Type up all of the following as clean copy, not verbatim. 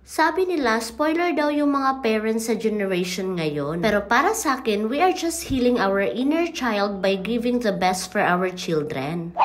Sabi nila, spoiler daw yung mga parents sa generation ngayon. Pero para sa akin, we are just healing our inner child by giving the best for our children.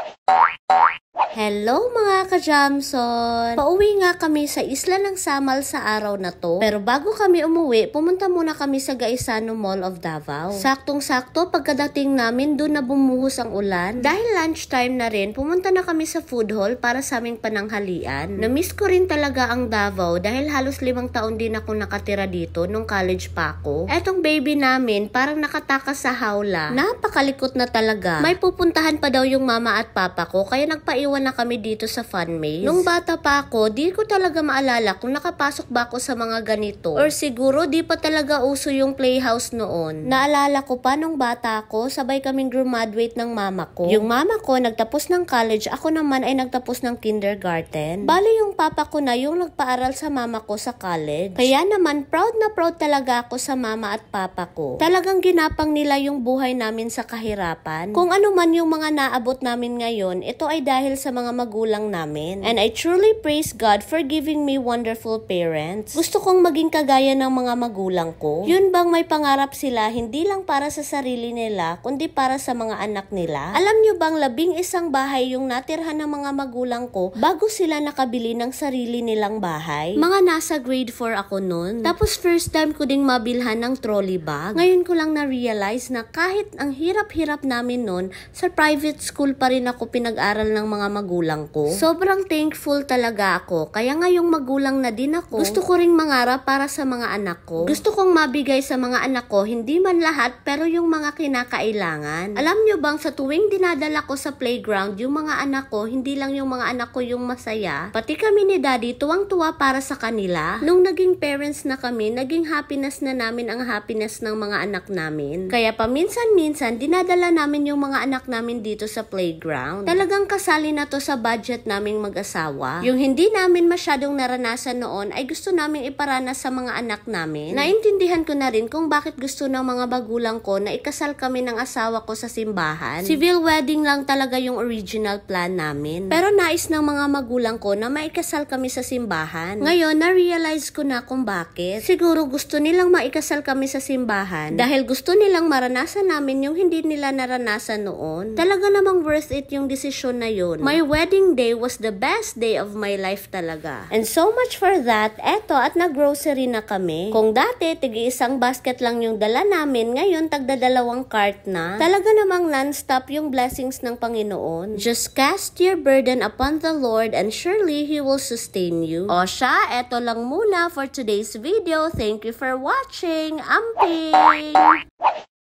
Hello mga ka-Jamson! Pauwi nga kami sa Isla ng Samal sa araw na to. Pero bago kami umuwi, pumunta muna kami sa Gaisano Mall of Davao. Saktong-sakto pagkadating namin doon na bumuhos ang ulan. Dahil lunchtime na rin, pumunta na kami sa food hall para sa aming pananghalian. Na-miss ko rin talaga ang Davao dahil halos 5 taon din ako nakatira dito nung college pa ako. Etong baby namin parang nakatakas sa hawla. Napakalikot na talaga. May pupuntahan pa daw yung mama at papa ko kaya nagpaiwan na kami dito sa fun maze. Nung bata pa ako, di ko talaga maalala kung nakapasok ba ako sa mga ganito. Or siguro di pa talaga uso yung playhouse noon. Naalala ko pa nung bata ako, sabay kaming graduate ng mama ko. Yung mama ko nagtapos ng college, ako naman ay nagtapos ng kindergarten. Bali yung papa ko na yung nagpaaral sa mama ko sa college. Kaya naman proud na proud talaga ako sa mama at papa ko. Talagang ginapang nila yung buhay namin sa kahirapan. Kung ano man yung mga naabot namin ngayon, ito ay dahil sa mga magulang namin. And I truly praise God for giving me wonderful parents. Gusto kong maging kagaya ng mga magulang ko. Yun bang may pangarap sila hindi lang para sa sarili nila, kundi para sa mga anak nila? Alam nyo bang 11 bahay yung natirhan ng mga magulang ko bago sila nakabili ng sarili nilang bahay? Mga nasa grade 4 ako nun. Tapos first time ko ding mabilhan ng trolley bag. Ngayon ko lang na-realize na kahit ang hirap-hirap namin nun, sa private school pa rin ako pinag-aral ng mga magulang ko. Sobrang thankful talaga ako. Kaya ngayong magulang na din ako, gusto ko ring mangarap para sa mga anak ko. Gusto kong mabigay sa mga anak ko, hindi man lahat, pero yung mga kinakailangan. Alam nyo bang sa tuwing dinadala ko sa playground, yung mga anak ko, hindi lang yung mga anak ko yung masaya. Pati kami ni daddy, tuwang-tuwa para sa kanila. Nung naging parents na kami, naging happiness na namin ang happiness ng mga anak namin. Kaya paminsan-minsan, dinadala namin yung mga anak namin dito sa playground. Talagang kasali na to sa budget naming mag-asawa. Yung hindi namin masyadong naranasan noon ay gusto naming iparanas sa mga anak namin. Naintindihan ko na rin kung bakit gusto ng mga magulang ko na ikasal kami ng asawa ko sa simbahan. Civil wedding lang talaga yung original plan namin. Pero nais ng mga magulang ko na maikasal kami sa simbahan. Ngayon, na-realize ko na kung bakit. Siguro gusto nilang maikasal kami sa simbahan dahil gusto nilang maranasan namin yung hindi nila naranasan noon. Talaga namang worth it yung desisyon na yun. My wedding day was the best day of my life talaga. And so much for that, eto at nag-grocery na kami. Kung dati, tig-isang basket lang yung dala namin, ngayon tagda-2 cart na. Talaga namang non-stop yung blessings ng Panginoon. Just cast your burden upon the Lord and surely He will sustain you. O siya, eto lang muna for today's video. Thank you for watching. Amping!